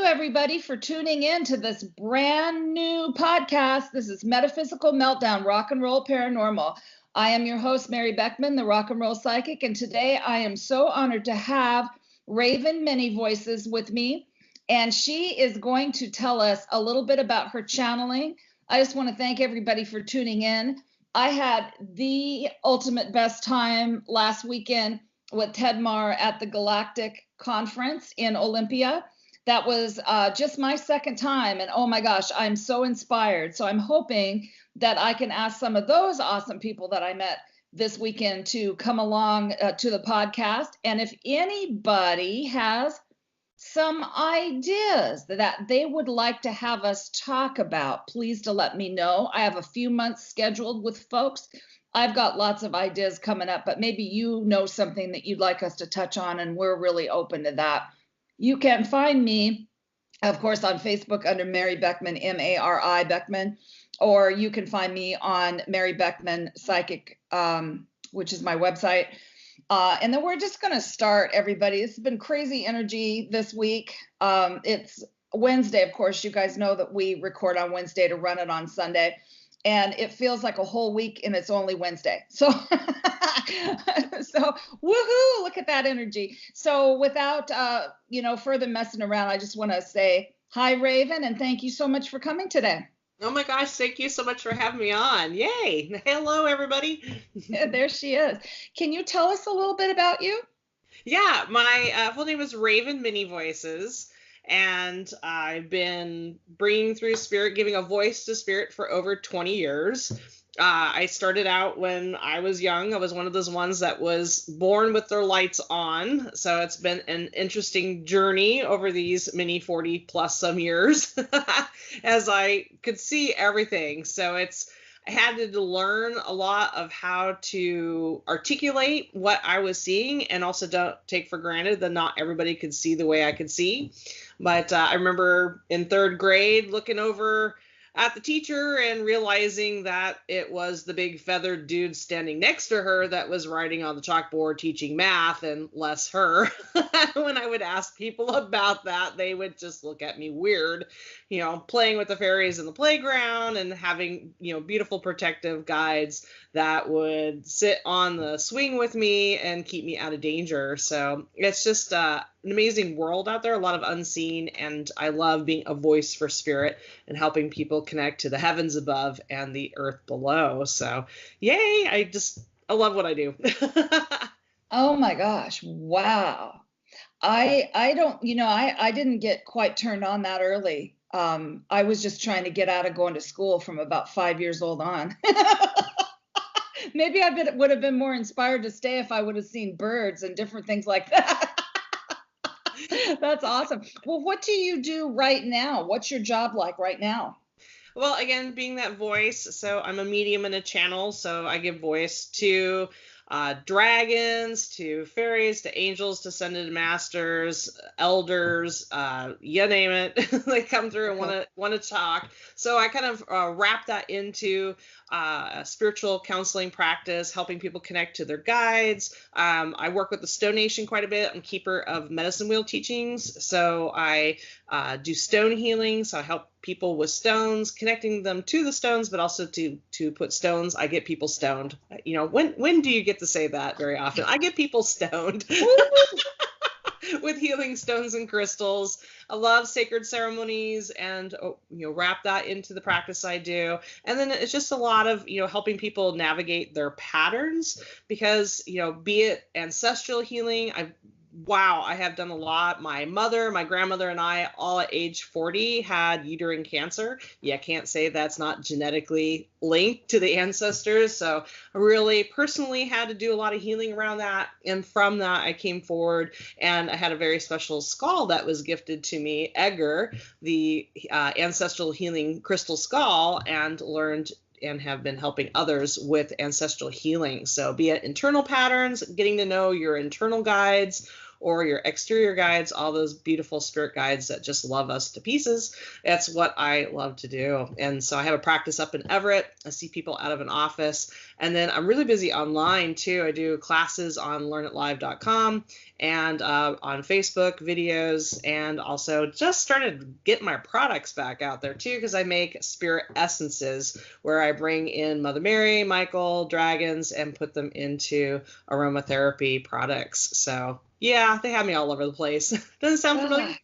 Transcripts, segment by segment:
everybody, for tuning in to this brand new podcast. This is Metaphysical Meltdown, Rock and Roll Paranormal. I am your host, Mary Beckman, the Rock and Roll Psychic, and today I am so honored to have Raven Manyvoices with me, and she is going to tell us a little bit about her channeling. I just want to thank everybody for tuning in. I had the ultimate best time last weekend with Ted Marr at the Galactic conference in Olympia. That was just my second time, and oh my gosh, I'm so inspired. So I'm hoping that I can ask some of those awesome people that I met this weekend to come along to the podcast. And if anybody has some ideas that they would like to have us talk about, please to let me know. I have a few months scheduled with folks. I've got lots of ideas coming up, but maybe you know something that you'd like us to touch on, and we're really open to that. You can find me, of course, on Facebook under Mary Beckman, M-A-R-I Beckman, or you can find me on Mary Beckman Psychic, which is my website. And then we're just going to start, everybody. It's been crazy energy this week. It's Wednesday, of course. You guys know that we record on Wednesday to run it on Sunday. And it feels like a whole week, and it's only Wednesday. So, so woohoo! Look at that energy. So, without further messing around, I just want to say hi, Raven, and thank you so much for coming today. Oh my gosh! Thank you so much for having me on. Yay! Hello, everybody. Yeah, there she is. Can you tell us a little bit about you? Yeah, my full name is Raven Manyvoices. And I've been bringing through spirit, giving a voice to spirit for over 20 years. I started out when I was young. I was one of those ones that was born with their lights on. So it's been an interesting journey over these many 40 plus some years as I could see everything. So I had to learn a lot of how to articulate what I was seeing, and also don't take for granted that not everybody could see the way I could see. But I remember in third grade looking over at the teacher and realizing that it was the big feathered dude standing next to her that was writing on the chalkboard teaching math, and less her. When I would ask people about that, they would just look at me weird, playing with the fairies in the playground and having, beautiful protective guides that would sit on the swing with me and keep me out of danger. So it's just an amazing world out there, a lot of unseen, and I love being a voice for spirit and helping people connect to the heavens above and the earth below. So yay, I love what I do. Oh my gosh, wow. I don't, I didn't get quite turned on that early. I was just trying to get out of going to school from about 5 years old on. Maybe I would have been more inspired to stay if I would have seen birds and different things like that. That's awesome. Well, what do you do right now? What's your job like right now? Well, again, being that voice, so I'm a medium and a channel, so I give voice to dragons, to fairies, to angels, to ascended masters, elders, you name it. They come through and want to talk. So I kind of wrap that into a spiritual counseling practice, helping people connect to their guides. I work with the Stone Nation quite a bit. I'm keeper of medicine wheel teachings, so I do stone healing. So I help people with stones, connecting them to the stones, but also to put stones. I get people stoned. When do you get to say that? Very often. I get people stoned with healing stones and crystals. I love sacred ceremonies and wrap that into the practice I do. And then it's just a lot of helping people navigate their patterns, because be it ancestral healing, I have done a lot. My mother, my grandmother, and I, all at age 40, had uterine cancer. I can't say that's not genetically linked to the ancestors. So I really personally had to do a lot of healing around that. And from that, I came forward and I had a very special skull that was gifted to me, Edgar, the ancestral healing crystal skull, and learned and have been helping others with ancestral healing. So be it internal patterns, getting to know your internal guides, or your exterior guides, all those beautiful spirit guides that just love us to pieces. That's what I love to do. And so I have a practice up in Everett. I see people out of an office. And then I'm really busy online too. I do classes on learnitlive.com and on Facebook videos, and also just started getting my products back out there too, because I make spirit essences where I bring in Mother Mary, Michael, dragons, and put them into aromatherapy products. So yeah, they have me all over the place. Doesn't sound familiar?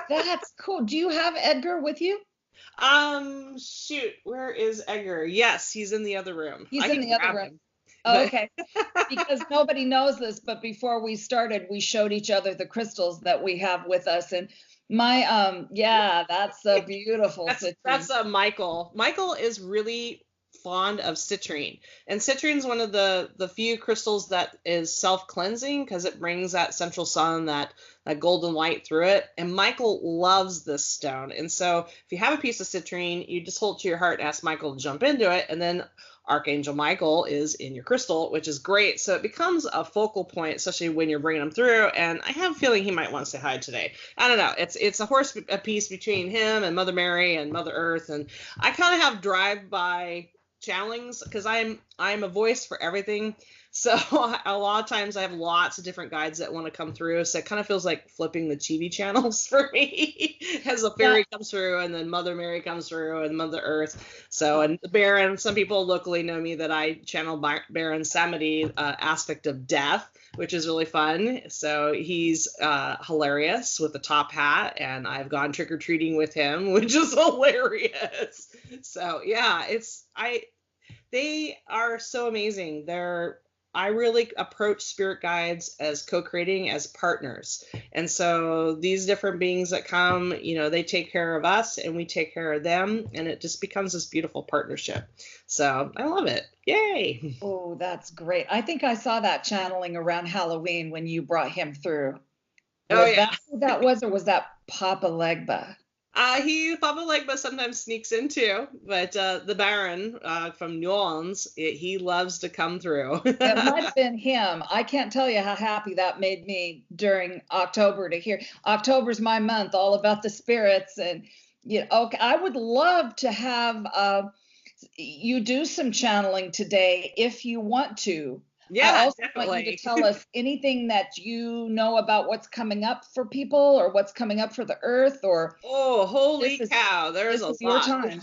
That's cool. Do you have Edgar with you? Shoot, where is Edgar? Yes, he's in the other room. He's in the other room. Him, oh, okay. Because nobody knows this, but before we started, we showed each other the crystals that we have with us. And my, yeah, that's a beautiful citrine. That's Michael. Michael is really fond of citrine, and citrine is one of the few crystals that is self-cleansing because it brings that central sun, that golden light through it. And Michael loves this stone, and so if you have a piece of citrine, you just hold it to your heart and ask Michael to jump into it, and then Archangel Michael is in your crystal, which is great. So it becomes a focal point, especially when you're bringing him through. And I have a feeling he might want to say hi today. I don't know. It's a piece between him and Mother Mary and Mother Earth, and I kind of have drive-by channelings because I'm a voice for everything. So a lot of times I have lots of different guides that want to come through. So it kind of feels like flipping the chibi channels for me as a fairy comes through, and then Mother Mary comes through, and Mother Earth. So, and Baron, some people locally know me that I channel Baron Samedi, aspect of death, which is really fun. So he's hilarious with the top hat, and I've gone trick-or-treating with him, which is hilarious. So yeah, they are so amazing. I really approach spirit guides as co-creating, as partners. And so these different beings that come, they take care of us and we take care of them, and it just becomes this beautiful partnership. So I love it. Yay. Oh, that's great. I think I saw that channeling around Halloween when you brought him through. Was that who that was, or was that Papa Legba? Papa Legba sometimes sneaks in too, but the Baron from New Orleans, he loves to come through. It might have been him. I can't tell you how happy that made me during October to hear. October's my month, all about the spirits, and okay, I would love to have you do some channeling today if you want to. Yeah, I also definitely. want you to tell us anything that you know about what's coming up for people, or what's coming up for the earth, or holy cow, there's a lot. Time.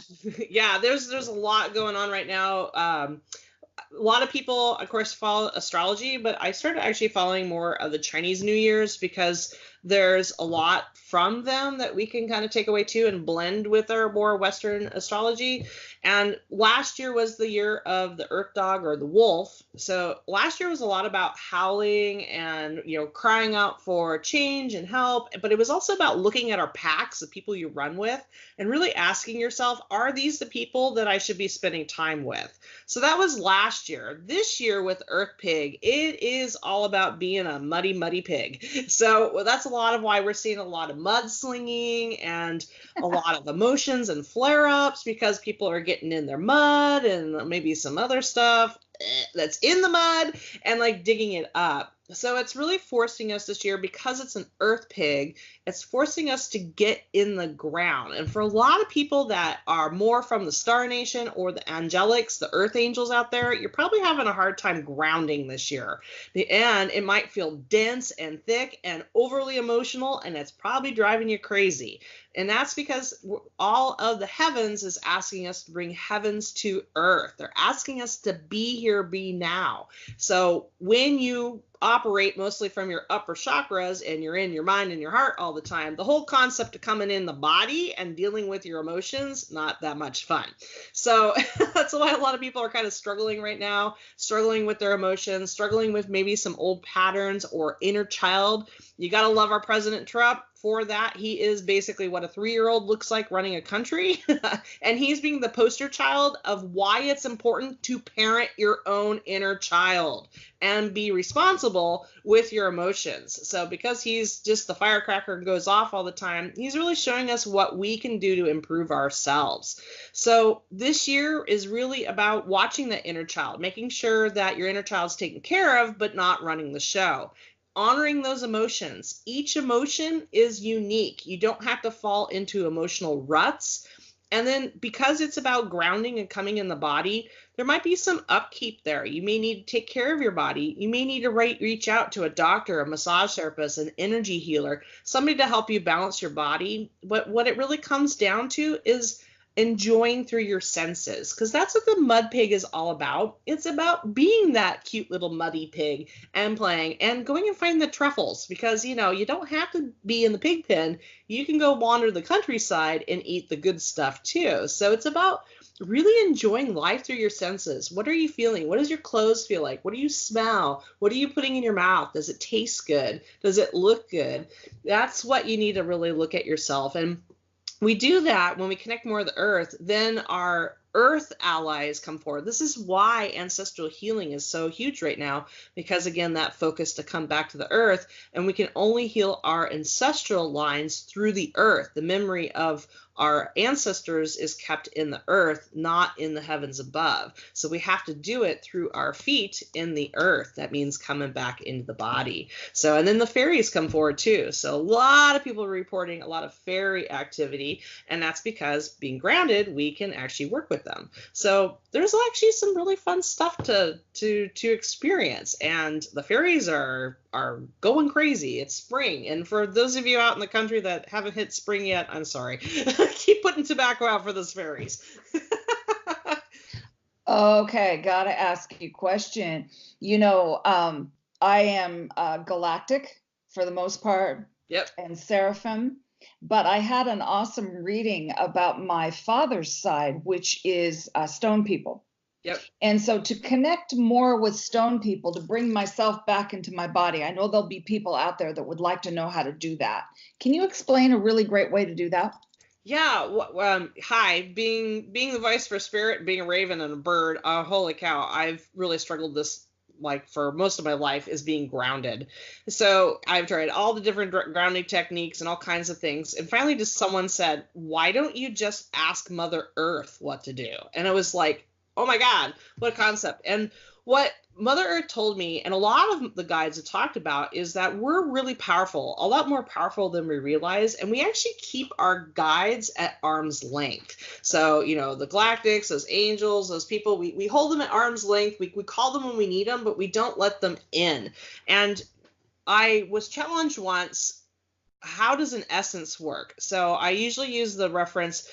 Yeah, there's a lot going on right now. A lot of people, of course, follow astrology, but I started actually following more of the Chinese New Year's because there's a lot from them that we can kind of take away too and blend with our more Western astrology. And last year was the year of the Earth Dog, or the wolf. So last year was a lot about howling and, crying out for change and help. But it was also about looking at our packs, the people you run with, and really asking yourself, are these the people that I should be spending time with? So that was last year. This year with Earth Pig, it is all about being a muddy, muddy pig. So that's a lot of why we're seeing a lot of mudslinging and a lot of emotions and flare-ups, because people are getting in their mud and maybe some other stuff that's in the mud and digging it up. So it's really forcing us this year, because it's an earth pig, it's forcing us to get in the ground. And for a lot of people that are more from the Star Nation or the angelics, the earth angels out there, you're probably having a hard time grounding this year. And it might feel dense and thick and overly emotional, and it's probably driving you crazy. And that's because all of the heavens is asking us to bring heavens to earth. They're asking us to be here, be now. So when you operate mostly from your upper chakras and you're in your mind and your heart all the time, the whole concept of coming in the body and dealing with your emotions, not that much fun. So that's why a lot of people are kind of struggling right now, struggling with their emotions, struggling with maybe some old patterns or inner child. You got to love our President Trump for that. He is basically what a 3-year-old looks like running a country. And he's being the poster child of why it's important to parent your own inner child and be responsible with your emotions. So because he's just the firecracker and goes off all the time, he's really showing us what we can do to improve ourselves. So this year is really about watching the inner child, making sure that your inner child's taken care of, but not running the show. honoring those emotions. Each emotion is unique. You don't have to fall into emotional ruts. And then because it's about grounding and coming in the body, there might be some upkeep there. You may need to take care of your body. You may need to reach out to a doctor, a massage therapist, an energy healer, somebody to help you balance your body. But what it really comes down to is enjoying through your senses, because that's what the mud pig is all about. It's about being that cute little muddy pig and playing and going and find the truffles, because you don't have to be in the pig pen. You can go wander the countryside and eat the good stuff too. So it's about really enjoying life through your senses. What are you feeling? What does your clothes feel like? What do you smell? What are you putting in your mouth? Does it taste good? Does it look good? That's what you need to really look at yourself. And we do that when we connect more to the earth, then our earth allies come forward. This is why ancestral healing is so huge right now, because again, that focus to come back to the earth, and we can only heal our ancestral lines through the earth. The memory of our ancestors is kept in the earth, not in the heavens above. So we have to do it through our feet in the earth. That means coming back into the body. So, and then the fairies come forward too. So a lot of people are reporting a lot of fairy activity, and that's because being grounded, we can actually work with them. So there's actually some really fun stuff to experience, and the fairies are going crazy. It's spring, and for those of you out in the country that haven't hit spring yet, I'm sorry. Keep putting tobacco out for those fairies. Okay, gotta ask you a question. I am galactic for the most part. Yep. And seraphim, but I had an awesome reading about my father's side, which is stone people. Yep. And so to connect more with stone people, to bring myself back into my body, I know there'll be people out there that would like to know how to do that. Can you explain a really great way to do that? Yeah. Hi, being the voice for spirit, being a raven and a bird, holy cow, I've really struggled this for most of my life, is being grounded. So I've tried all the different grounding techniques and all kinds of things. And finally just someone said, why don't you just ask Mother Earth what to do? And it was like, oh my God, what a concept. And what Mother Earth told me, and a lot of the guides have talked about, is that we're really powerful, a lot more powerful than we realize. And we actually keep our guides at arm's length. So, the Galactics, those angels, those people, we hold them at arm's length. We call them when we need them, but we don't let them in. And I was challenged once, how does an essence work? So I usually use the reference,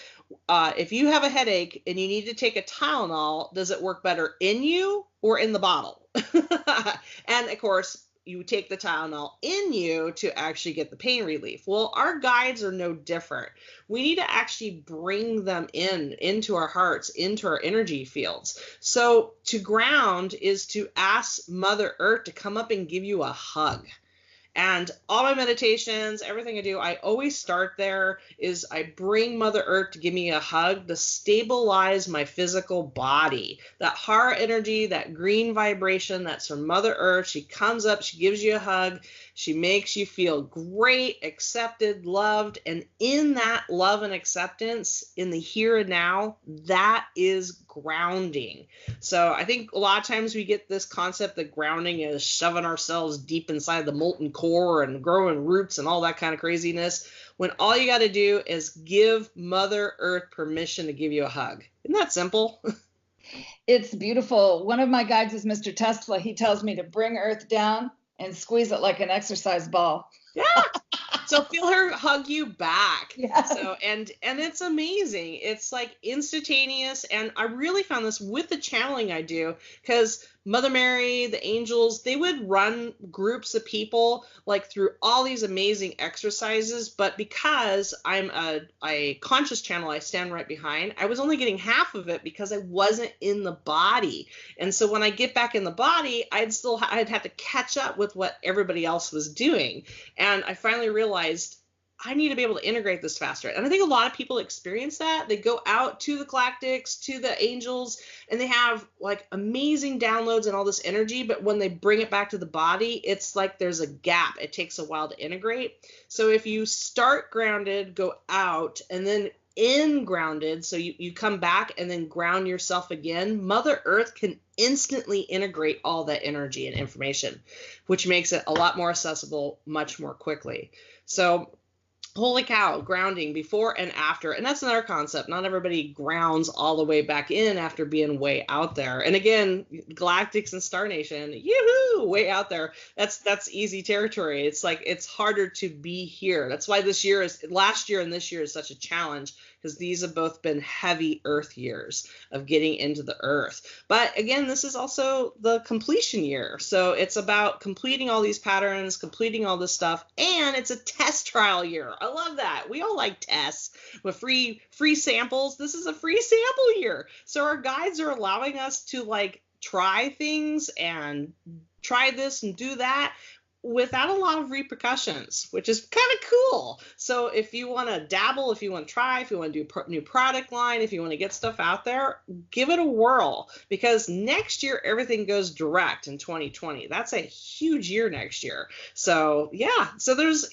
if you have a headache and you need to take a Tylenol, does it work better in you or in the bottle? And of course, you take the Tylenol in you to actually get the pain relief. Well, our guides are no different. We need to actually bring them into our hearts, into our energy fields. So to ground is to ask Mother Earth to come up and give you a hug. And all my meditations, everything I do, I always start there is I bring Mother Earth to give me a hug to stabilize my physical body. That heart energy, that green vibration, that's from Mother Earth. She comes up, she gives you a hug. She makes you feel great, accepted, loved. And in that love and acceptance, in the here and now, that is grounding. So I think a lot of times we get this concept that grounding is shoving ourselves deep inside the molten core and growing roots and all that kind of craziness, when all you got to do is give Mother Earth permission to give you a hug. Isn't that simple? It's beautiful. One of my guides is Mr. Tesla. He tells me to bring Earth down and squeeze it like an exercise ball. Yeah. So feel her hug you back. Yes. So and it's amazing. It's like instantaneous. And I really found this with the channeling I do, because Mother Mary, the angels, they would run groups of people through all these amazing exercises. But because I'm a conscious channel, I stand right behind, I was only getting half of it because I wasn't in the body. And so when I get back in the body, I'd have to catch up with what everybody else was doing. And I finally realized I need to be able to integrate this faster. And I think a lot of people experience that. They go out to the Galactics, to the angels, and they have amazing downloads and all this energy. But when they bring it back to the body, it's like there's a gap. It takes a while to integrate. So if you start grounded, go out, and then in grounded, so you come back and then ground yourself again, Mother Earth can instantly integrate all that energy and information, which makes it a lot more accessible much more quickly. So holy cow, grounding before and after. And that's another concept. Not everybody grounds all the way back in after being way out there. And again, Galactics and Star Nation, yoo-hoo, way out there. That's easy territory. It's like, it's harder to be here. That's why last year and this year is such a challenge, because these have both been heavy Earth years of getting into the Earth. But again, this is also the completion year. So it's about completing all these patterns, completing all this stuff, and it's a test trial year. I love that. We all like tests with free samples. This is a free sample year. So our guides are allowing us to like try things and try this and do that without a lot of repercussions, which is kind of cool. So if you want to dabble, if you want to try, if you want to do new product line, if you want to get stuff out there, give it a whirl, because next year everything goes direct in 2020. That's a huge year next year. So yeah, so there's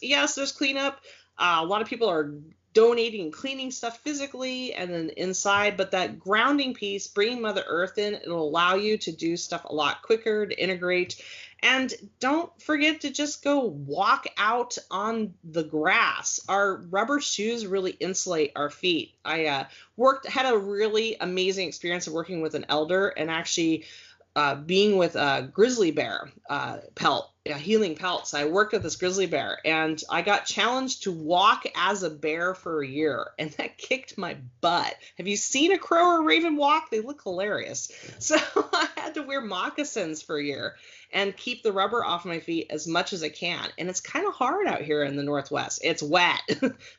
cleanup. A lot of people are donating and cleaning stuff physically and then inside, but that grounding piece, bringing Mother Earth in, it'll allow you to do stuff a lot quicker, to integrate. And don't forget to just go walk out on the grass. Our rubber shoes really insulate our feet. I had a really amazing experience of working with an elder and actually being with a grizzly bear pelt, healing pelts. I worked with this grizzly bear, and I got challenged to walk as a bear for a year, and that kicked my butt. Have you seen a crow or raven walk? They look hilarious. So I had to wear moccasins for a year and keep the rubber off my feet as much as I can. And it's kind of hard out here in the Northwest. It's wet,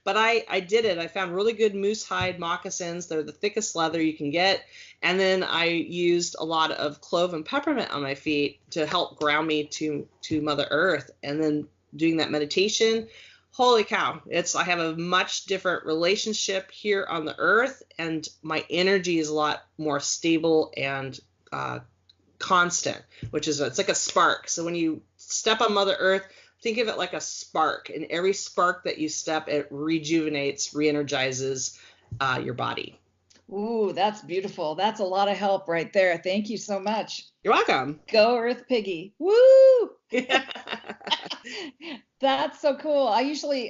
but I did it. I found really good moose hide moccasins. They're the thickest leather you can get. And then I used a lot of clove and peppermint on my feet to help ground me to Mother Earth. And then doing that meditation, holy cow, I have a much different relationship here on the Earth, and my energy is a lot more stable and constant, it's like a spark. So when you step on Mother Earth, think of it like a spark, and every spark that you step, it rejuvenates, re-energizes your body. Ooh, that's beautiful. That's a lot of help right there. Thank you so much. You're welcome. Go Earth Piggy. Woo! That's so cool. I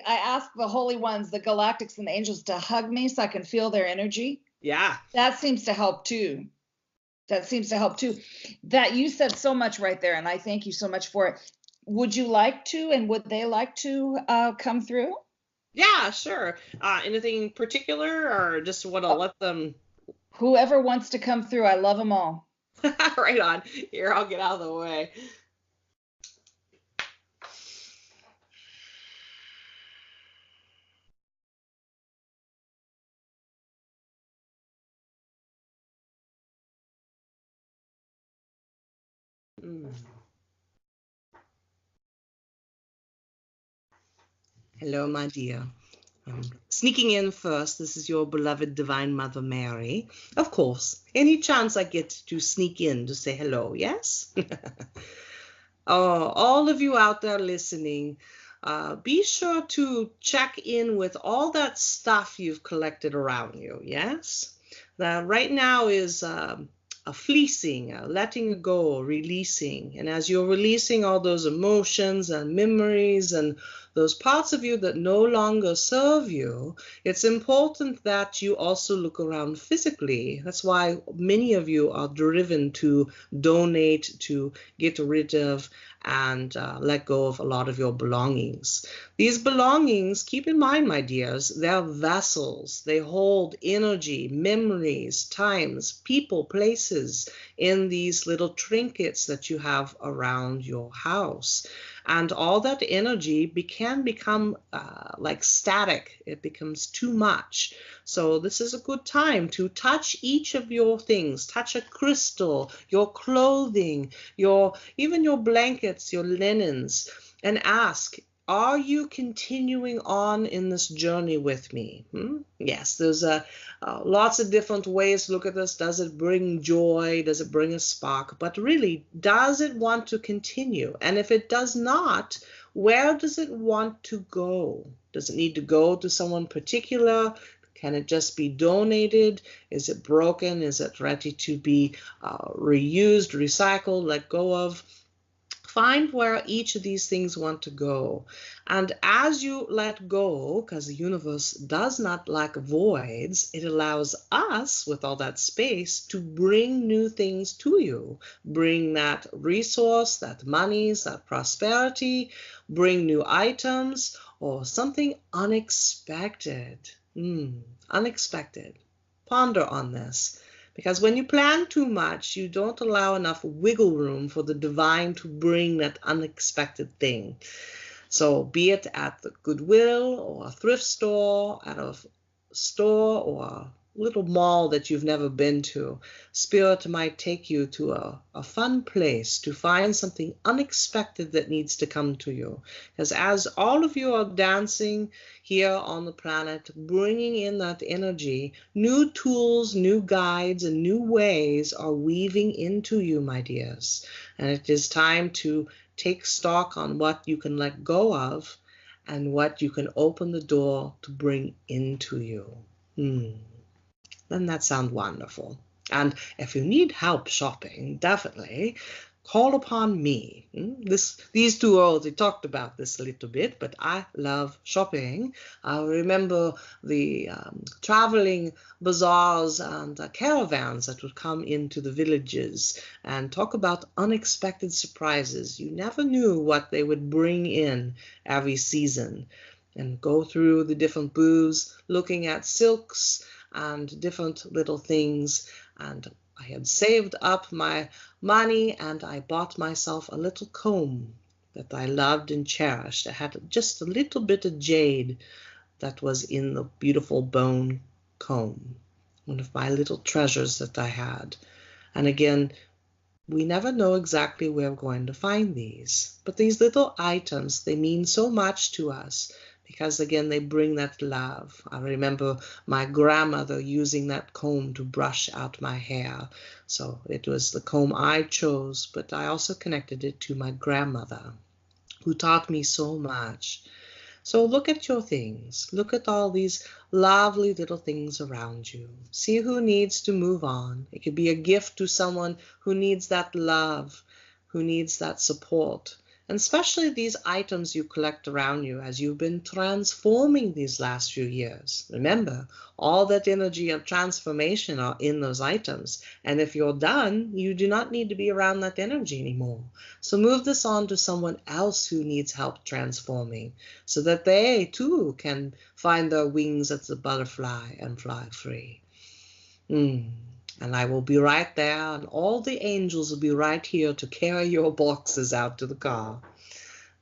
ask the holy ones, the Galactics and the angels, to hug me so I can feel their energy. Yeah. That seems to help too. That you said so much right there, and I thank you so much for it. Would you like to, and would they like to come through? Yeah, sure. Anything in particular, or just want to let them? Whoever wants to come through, I love them all. Right on. Here, I'll get out of the way. Hello, my dear. Sneaking in first, this is your beloved Divine Mother Mary. Of course, any chance I get to sneak in to say hello, yes? Oh, all of you out there listening, be sure to check in with all that stuff you've collected around you, yes? That right now is a fleecing, a letting go, releasing. And as you're releasing all those emotions and memories and those parts of you that no longer serve you, it's important that you also look around physically. That's why many of you are driven to donate, to get rid of, and let go of a lot of your belongings. These belongings, keep in mind, my dears, they're vessels. They hold energy, memories, times, people, places in these little trinkets that you have around your house. And all that energy can become like static. It becomes too much. So this is a good time to touch each of your things. Touch a crystal, your clothing, even your blankets, your linens, and ask, are you continuing on in this journey with me? Yes, there's lots of different ways to look at this. Does it bring joy? Does it bring a spark? But really, does it want to continue? And if it does not, where does it want to go? Does it need to go to someone particular? Can it just be donated? Is it broken? Is it ready to be reused, recycled, let go of? Find where each of these things want to go. And as you let go, because the universe does not like voids, it allows us, with all that space, to bring new things to you. Bring that resource, that monies, that prosperity, bring new items, or something unexpected. Unexpected. Ponder on this. Because when you plan too much, you don't allow enough wiggle room for the divine to bring that unexpected thing. So be it at the Goodwill or a thrift store, at a store or a little mall that you've never been to, Spirit might take you to a fun place to find something unexpected that needs to come to you. Because as all of you are dancing here on the planet, bringing in that energy, new tools, new guides, and new ways are weaving into you, my dears. And it is time to take stock on what you can let go of and what you can open the door to bring into you. Doesn't that sound wonderful? And if you need help shopping, definitely call upon me. These two already talked about this a little bit, but I love shopping. I remember the traveling bazaars and caravans that would come into the villages and talk about unexpected surprises. You never knew what they would bring in every season. And go through the different booths, looking at silks and different little things. And I had saved up my money and I bought myself a little comb that I loved and cherished. I had just a little bit of jade that was in the beautiful bone comb, one of my little treasures that I had. And again, we never know exactly where we're going to find these, but these little items, they mean so much to us. Because again, they bring that love. I remember my grandmother using that comb to brush out my hair. So it was the comb I chose, but I also connected it to my grandmother, who taught me so much. So look at your things. Look at all these lovely little things around you. See who needs to move on. It could be a gift to someone who needs that love, who needs that support. And especially these items you collect around you as you've been transforming these last few years. Remember, all that energy of transformation are in those items. And if you're done, you do not need to be around that energy anymore. So move this on to someone else who needs help transforming so that they too can find their wings as a butterfly and fly free. And I will be right there, and all the angels will be right here to carry your boxes out to the car.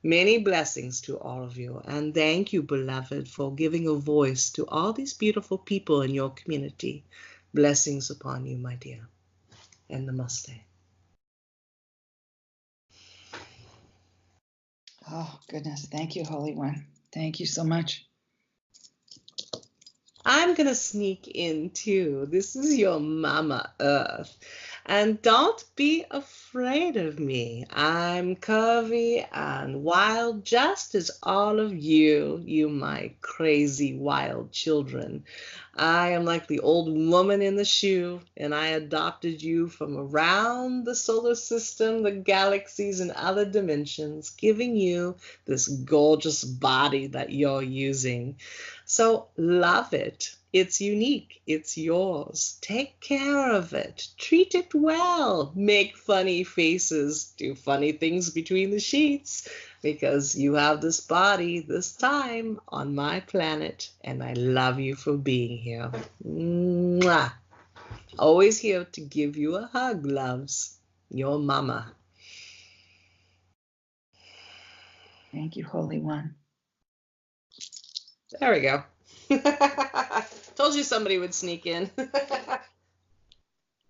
Many blessings to all of you, and thank you, beloved, for giving a voice to all these beautiful people in your community. Blessings upon you, my dear, and namaste. Oh, goodness. Thank you, Holy One. Thank you so much. I'm going to sneak in too. This is your Mama Earth. And don't be afraid of me. I'm curvy and wild, just as all of you my crazy wild children. I am like the old woman in the shoe, and I adopted you from around the solar system, the galaxies, and other dimensions, giving you this gorgeous body that you're using. So love it. It's unique. It's yours. Take care of it. Treat it well. Make funny faces. Do funny things between the sheets, because you have this body this time on my planet, and I love you for being here. Mwah. Always here to give you a hug, loves. Your Mama. Thank you, Holy One. There we go. Told you somebody would sneak in.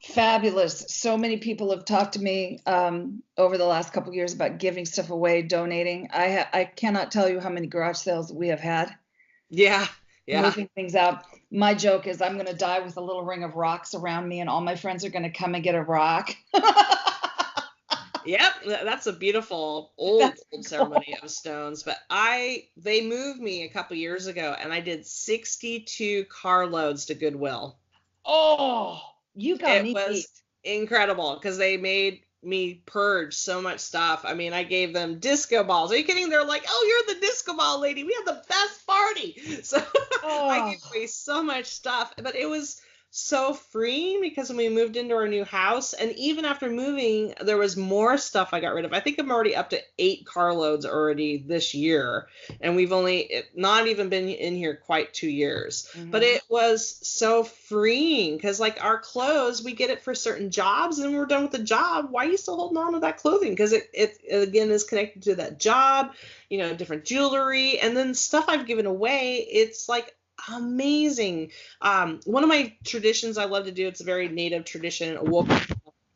Fabulous. So many people have talked to me over the last couple of years about giving stuff away, donating. I cannot tell you how many garage sales we have had. Yeah. Moving things out. My joke is I'm going to die with a little ring of rocks around me, and all my friends are going to come and get a rock. Yep, that's a beautiful old ceremony of stones. But they moved me a couple years ago, and I did 62 carloads to Goodwill. Oh, you got It me beat. was incredible because they made me purge so much stuff. I mean, I gave them disco balls. Are you kidding? They're like, "Oh, you're the disco ball lady. We had the best party." So I Oh, gave away so much stuff, but it was so freeing because when we moved into our new house, and even after moving, there was more stuff I got rid of. I think I'm already up to 8 carloads already this year, and we've only not even been in here quite 2 years. But it was so freeing because, like, our clothes, we get it for certain jobs, and when we're done with the job, why are you still holding on to that clothing? Because it again is connected to that job, different jewelry, and then stuff I've given away. It's like amazing. One of my traditions I love to do, it's a very native tradition,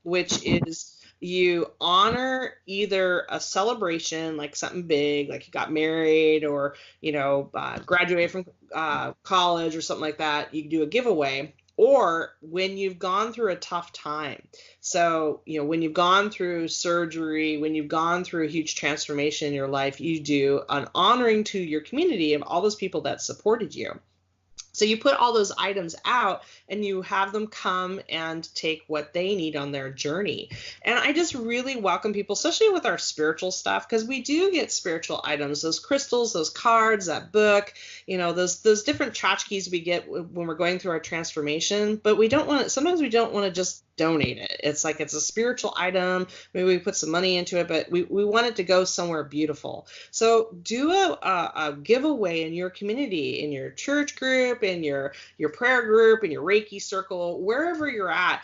which is you honor either a celebration, like something big, like you got married or, graduated from college or something like that. You can do a giveaway, or when you've gone through a tough time. So, when you've gone through surgery, when you've gone through a huge transformation in your life, you do an honoring to your community of all those people that supported you. So you put all those items out and you have them come and take what they need on their journey. And I just really welcome people, especially with our spiritual stuff, because we do get spiritual items, those crystals, those cards, that book, those different tchotchkes we get when we're going through our transformation. But sometimes we don't want to just donate it. It's like it's a spiritual item. Maybe we put some money into it, but we want it to go somewhere beautiful. So do a giveaway in your community, in your church group, in your prayer group, in your Reiki circle, wherever you're at.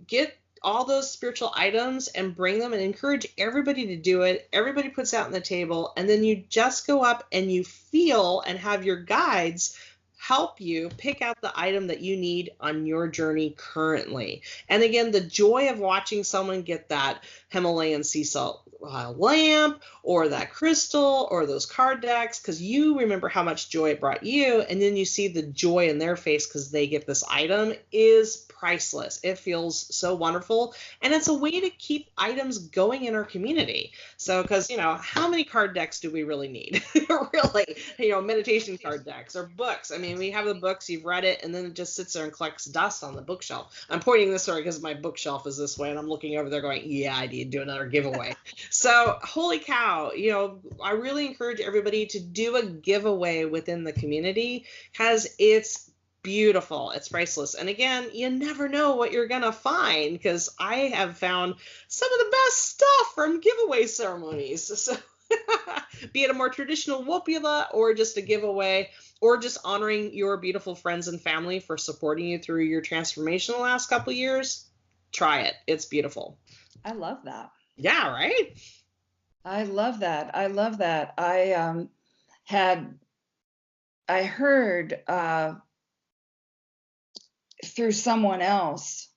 Get all those spiritual items and bring them and encourage everybody to do it. Everybody puts out on the table, and then you just go up and you feel and have your guides help you pick out the item that you need on your journey currently. And again, the joy of watching someone get that Himalayan sea salt lamp or that crystal or those card decks, because you remember how much joy it brought you, and then you see the joy in their face because they get this item, is priceless. It feels so wonderful, and it's a way to keep items going in our community. So, because how many card decks do we really need? Really, meditation card decks or books. I mean, we have the books, you've read it, and then it just sits there and collects dust on the bookshelf. I'm pointing this way because my bookshelf is this way, and I'm looking over there going, yeah, I need to do another giveaway. So, holy cow, I really encourage everybody to do a giveaway within the community because it's beautiful. It's priceless. And again, you never know what you're going to find, because I have found some of the best stuff from giveaway ceremonies. So be it a more traditional wopula or just a giveaway, or just honoring your beautiful friends and family for supporting you through your transformation the last couple of years, try it. It's beautiful. I love that. Yeah, right? I love that. I love that. I heard through someone else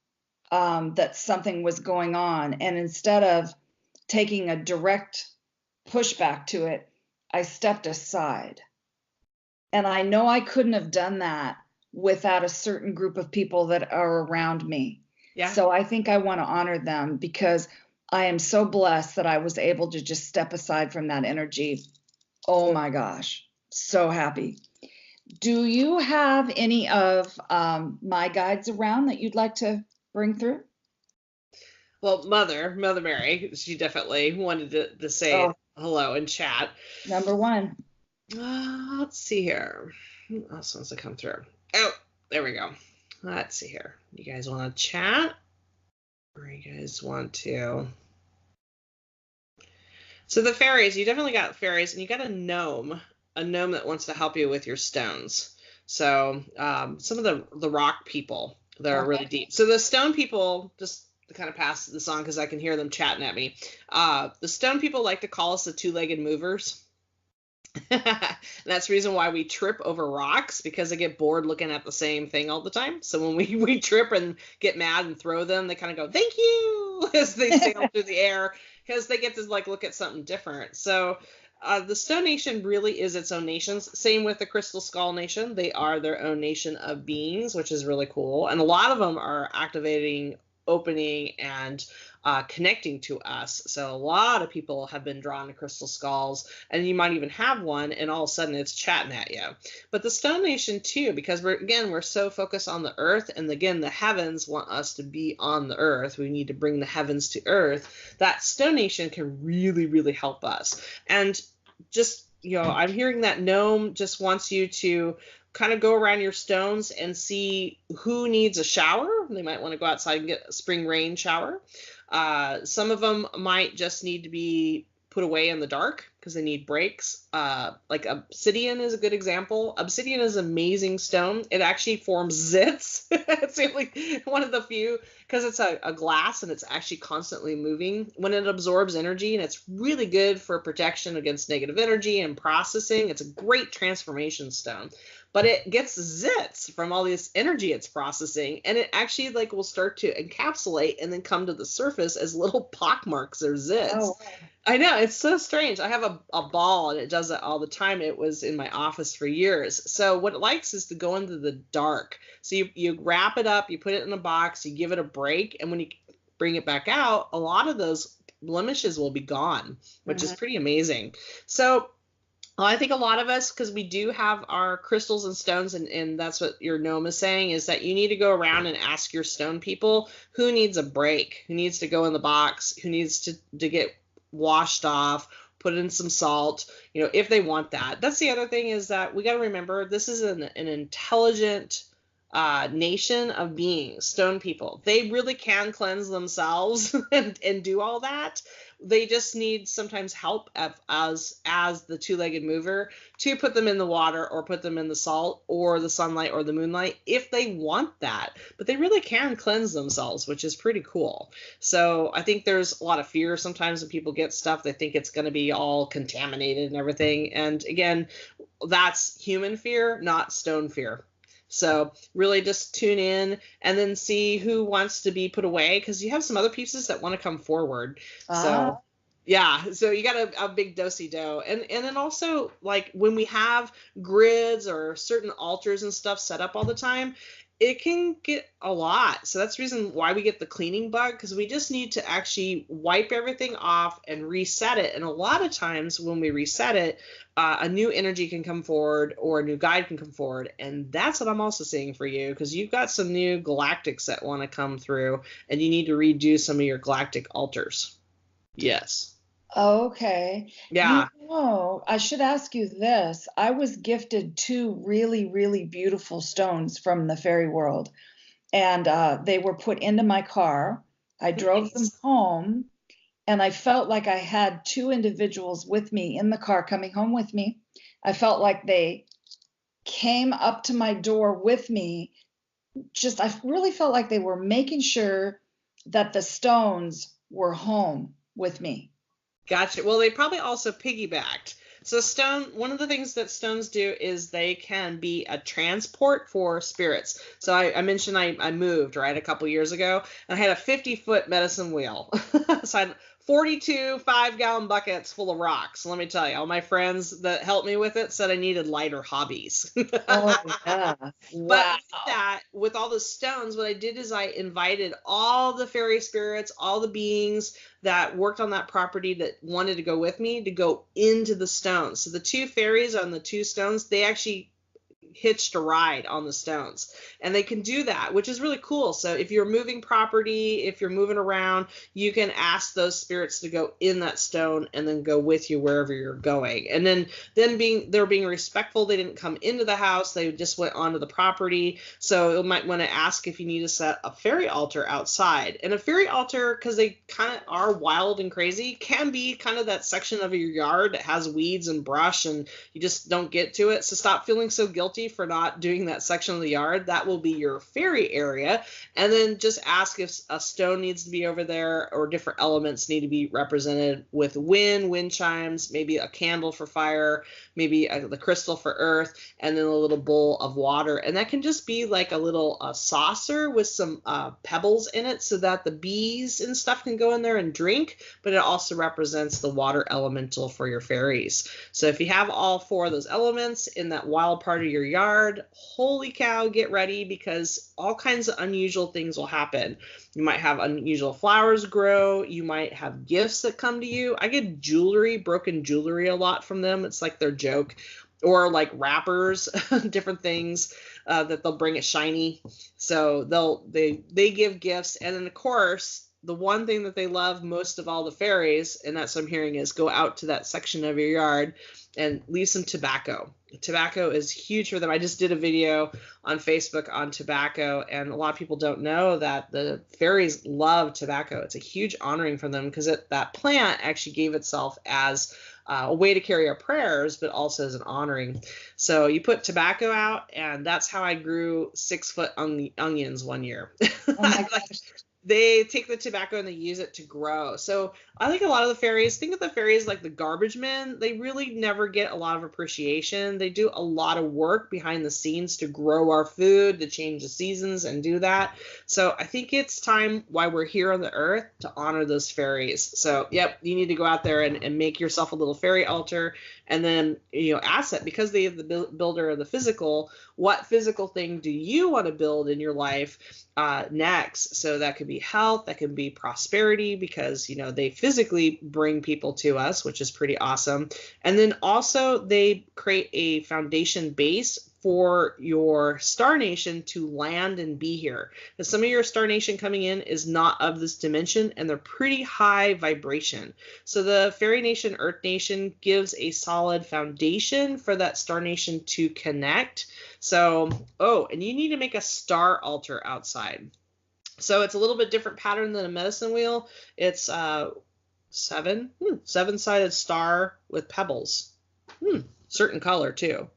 that something was going on, and instead of taking a direct pushback to it, I stepped aside. And I know I couldn't have done that without a certain group of people that are around me. Yeah. So I think I want to honor them, because I am so blessed that I was able to just step aside from that energy. Oh my gosh, so happy. Do you have any of my guides around that you'd like to bring through? Well, Mother Mary, she definitely wanted to say hello and chat. Number one. Let's see here. Who else wants to come through? Oh, there we go. Let's see here. You guys want to chat? Or you guys want to... So the fairies, you definitely got fairies, and you got a gnome that wants to help you with your stones. So some of the rock people that are really deep. So the stone people, just to kind of pass this on because I can hear them chatting at me. The stone people like to call us the two-legged movers. And that's the reason why we trip over rocks, because they get bored looking at the same thing all the time. So when we trip and get mad and throw them, they kind of go, thank you, as they sail through the air, because they get to look at something different. So the Stone Nation really is its own nation. Same with the Crystal Skull Nation. They are their own nation of beings, which is really cool. And a lot of them are activating opening and connecting to us. So a lot of people have been drawn to crystal skulls, and you might even have one, and all of a sudden it's chatting at you. But the Stone Nation too, because we're so focused on the earth, and again, the heavens want us to be on the earth. We need to bring the heavens to earth. That Stone Nation can really, really help us. And just, I'm hearing that Gnome just wants you to kind of go around your stones and see who needs a shower. They might want to go outside and get a spring rain shower. Some of them might just need to be put away in the dark because they need breaks. Like obsidian is a good example. Obsidian is an amazing stone. It actually forms zits. It's like one of the few, because it's a glass and it's actually constantly moving when it absorbs energy, and it's really good for protection against negative energy and processing. It's a great transformation stone. But it gets zits from all this energy it's processing, and it actually will start to encapsulate and then come to the surface as little pockmarks or zits. Oh. I know, it's so strange. I have a ball, and it does it all the time. It was in my office for years. So what it likes is to go into the dark. So you wrap it up, you put it in a box, you give it a break, and when you bring it back out, a lot of those blemishes will be gone, which is pretty amazing. So I think a lot of us, because we do have our crystals and stones, and that's what your gnome is saying, is that you need to go around and ask your stone people who needs a break, who needs to go in the box, who needs to get washed off, put in some salt, if they want that. That's the other thing, is that we got to remember this is an intelligent nation of beings, stone people. They really can cleanse themselves and do all that. They just need sometimes help as the two-legged mover to put them in the water or put them in the salt or the sunlight or the moonlight if they want that. But they really can cleanse themselves, which is pretty cool. So I think there's a lot of fear sometimes when people get stuff. They think it's going to be all contaminated and everything. And again, that's human fear, not stone fear. So really just tune in and then see who wants to be put away, because you have some other pieces that want to come forward. So yeah, so you got a big do-si-do. And then also, when we have grids or certain altars and stuff set up all the time, it can get a lot. So that's the reason why we get the cleaning bug, because we just need to actually wipe everything off and reset it. And a lot of times when we reset it, a new energy can come forward or a new guide can come forward. And that's what I'm also seeing for you, because you've got some new galactics that want to come through, and you need to redo some of your galactic altars. Yes. Okay. Yeah. I should ask you this. I was gifted 2 really, really beautiful stones from the fairy world, and they were put into my car. I drove them home, and I felt like I had 2 individuals with me in the car coming home with me. I felt like they came up to my door with me. I really felt like they were making sure that the stones were home with me. Gotcha. Well, they probably also piggybacked. So one of the things that stones do is they can be a transport for spirits. So I mentioned I moved, right, a couple years ago, and I had a 50-foot medicine wheel. So I had 42 5-gallon buckets full of rocks. Let me tell you, all my friends that helped me with it said I needed lighter hobbies. Oh, yeah. Wow. But with all the stones, what I did is I invited all the fairy spirits, all the beings that worked on that property that wanted to go with me to go into the stones. So the 2 fairies on the 2 stones, they actually hitched a ride on the stones, and they can do that, which is really cool. So if you're moving property, if you're moving around, you can ask those spirits to go in that stone and then go with you wherever you're going. And then they're being respectful. They didn't come into the house, they just went onto the property. So you might want to ask if you need to set a fairy altar outside. And a fairy altar, because they kind of are wild and crazy, can be kind of that section of your yard that has weeds and brush and you just don't get to it. So stop feeling so guilty for not doing that section of the yard. That will be your fairy area. And then just ask if a stone needs to be over there or different elements need to be represented with wind chimes, maybe a candle for fire, maybe the crystal for earth, and then a little bowl of water. And that can just be like a little saucer with some pebbles in it so that the bees and stuff can go in there and drink, but it also represents the water elemental for your fairies. So if you have all 4 of those elements in that wild part of your yard, holy cow, get ready, because all kinds of unusual things will happen. You might have unusual flowers grow. You might have gifts that come to you. I get broken jewelry a lot from them. It's like their joke. Or like wrappers, different things that they'll bring it shiny. So they give gifts. And then, of course, the one thing that they love most of all the fairies, and that's what I'm hearing, is go out to that section of your yard and leave some tobacco. Tobacco is huge for them. I just did a video on Facebook on tobacco, and a lot of people don't know that the fairies love tobacco. It's a huge honoring for them, because that plant actually gave itself as a way to carry our prayers, but also as an honoring. So you put tobacco out, and that's how I grew 6-foot onions one year. Oh my gosh. They take the tobacco and they use it to grow. So I think a lot of the fairies, think of the fairies like the garbage men. They really never get a lot of appreciation. They do a lot of work behind the scenes to grow our food, to change the seasons and do that. So I think it's time, while we're here on the earth, to honor those fairies. So, yep, you need to go out there and make yourself a little fairy altar, and then, ask it, because they have the builder of the physical, what physical thing do you want to build in your life next? So that could be health, that could be prosperity, because, they physically bring people to us, which is pretty awesome. And then also they create a foundation base for your star nation to land and be here. Because some of your star nation coming in is not of this dimension, and they're pretty high vibration. So the fairy nation, earth nation, gives a solid foundation for that star nation to connect. So, and you need to make a star altar outside. So it's a little bit different pattern than a medicine wheel. It's seven-sided star with pebbles. Certain color too.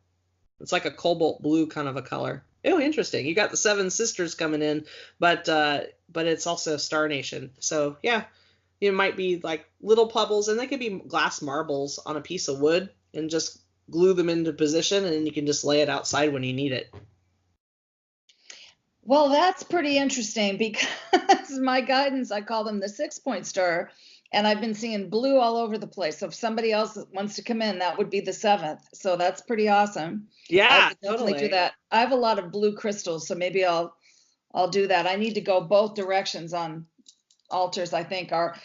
It's like a cobalt blue kind of a color. Oh, interesting. You got the 7 sisters coming in, but it's also Star Nation. So yeah, it might be like little pebbles, and they could be glass marbles on a piece of wood, and just glue them into position, and then you can just lay it outside when you need it. Well, that's pretty interesting, because my guidance, I call them the 6-point star, and I've been seeing blue all over the place. So if somebody else wants to come in, that would be the 7th. So that's pretty awesome. Yeah, I would definitely totally do that. I have a lot of blue crystals, so maybe I'll do that. I need to go both directions on altars. I think our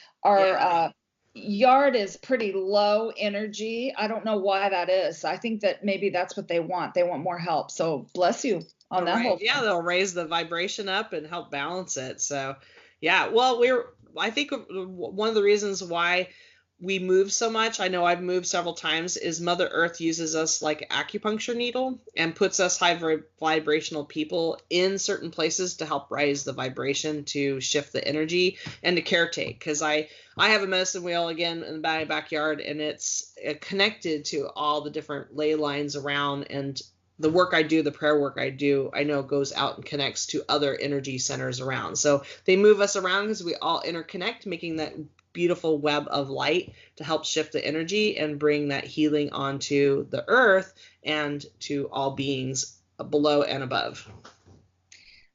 yard is pretty low energy. I don't know why that is. I think that maybe that's what they want. They want more help. So bless you on that whole thing. Yeah, they'll raise the vibration up and help balance it. So yeah, well, I think one of the reasons why we move so much, I know I've moved several times, is Mother Earth uses us like acupuncture needle and puts us high vibrational people in certain places to help raise the vibration, to shift the energy, and to caretake. Because I have a medicine wheel, again, in my backyard, and it's connected to all the different ley lines around, and the work I do, the prayer work I do, I know goes out and connects to other energy centers around. So they move us around because we all interconnect, making that beautiful web of light to help shift the energy and bring that healing onto the earth and to all beings below and above.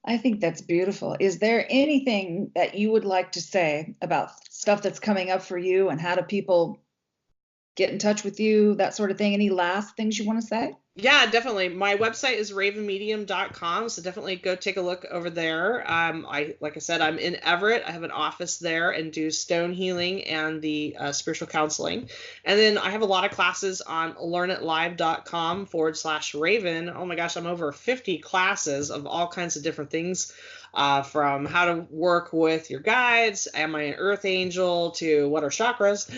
I think that's beautiful. Is there anything that you would like to say about stuff that's coming up for you, and how do people get in touch with you, that sort of thing? Any last things you want to say? Yeah, definitely. My website is ravenmedium.com, so definitely go take a look over there. Like I said, I'm in Everett. I have an office there and do stone healing and the spiritual counseling. And then I have a lot of classes on learnitlive.com/Raven. Oh my gosh, I'm over 50 classes of all kinds of different things. From how to work with your guides, am I an earth angel, to what are chakras,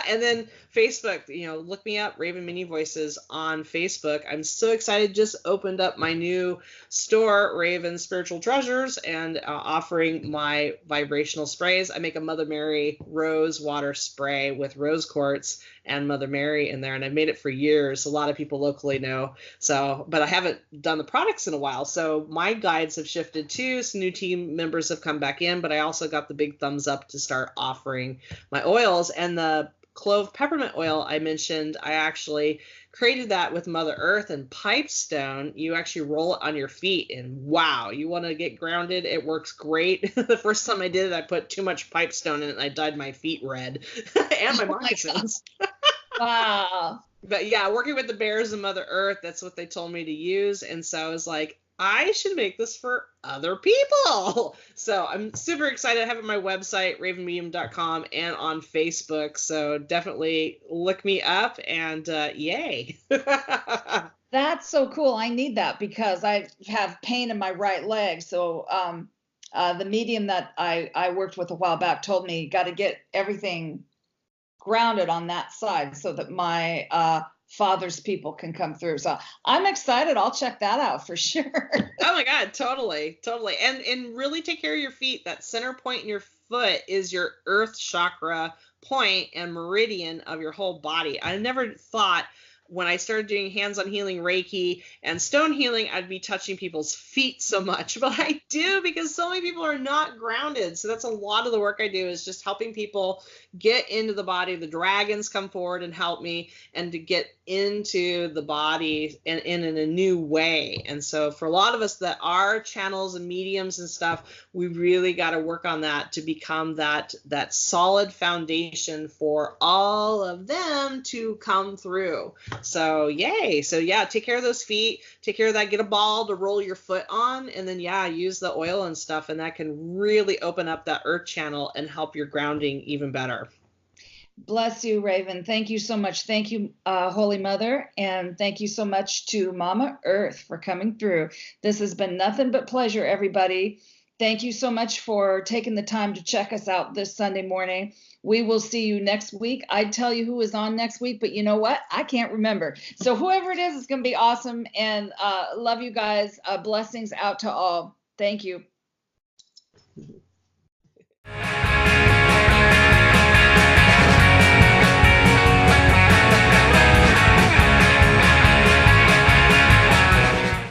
and then Facebook, look me up, Raven Manyvoices on Facebook. I'm so excited, just opened up my new store, Raven Spiritual Treasures, and offering my vibrational sprays. I make a Mother Mary rose water spray with rose quartz and Mother Mary in there, and I've made it for years. A lot of people locally know. So, but I haven't done the products in a while. So my guides have shifted too. Some new team members have come back in, but I also got the big thumbs up to start offering my oils. And the clove peppermint oil I mentioned, I actually created that with Mother Earth and pipestone. You actually roll it on your feet, and wow, you want to get grounded, it works great. The first time I did it, I put too much pipestone in it and I dyed my feet red and my moccasins. Wow. But yeah, working with the bears and Mother Earth, that's what they told me to use. And so I was like, I should make this for other people. So I'm super excited. I have it on my website, ravenmedium.com, and on Facebook. So definitely look me up and yay. That's so cool. I need that because I have pain in my right leg. So the medium that I worked with a while back told me got to get everything grounded on that side so that my father's people can come through. So I'm excited. I'll check that out for sure. Oh my God, totally, totally. And really take care of your feet. That center point in your foot is your earth chakra point and meridian of your whole body. I never thought when I started doing hands-on healing, Reiki, and stone healing, I'd be touching people's feet so much, but I do because so many people are not grounded. So that's a lot of the work I do, is just helping people get into the body. The dragons come forward and help me, and to get into the body and in a new way. And so for a lot of us that are channels and mediums and stuff, we really got to work on that to become that solid foundation for all of them to come through. So yay. So yeah, take care of those feet, take care of that, get a ball to roll your foot on, and then yeah, use the oil and stuff, and that can really open up that earth channel and help your grounding even better. Bless you, Raven. Thank you so much. Thank you, Holy Mother, and thank you so much to Mama Earth for coming through. This has been nothing but pleasure, everybody. Thank you so much for taking the time to check us out this Sunday morning. We will see you next week. I'd tell you who is on next week, but you know what? I can't remember. So whoever it is, it's going to be awesome. And love you guys. Blessings out to all. Thank you.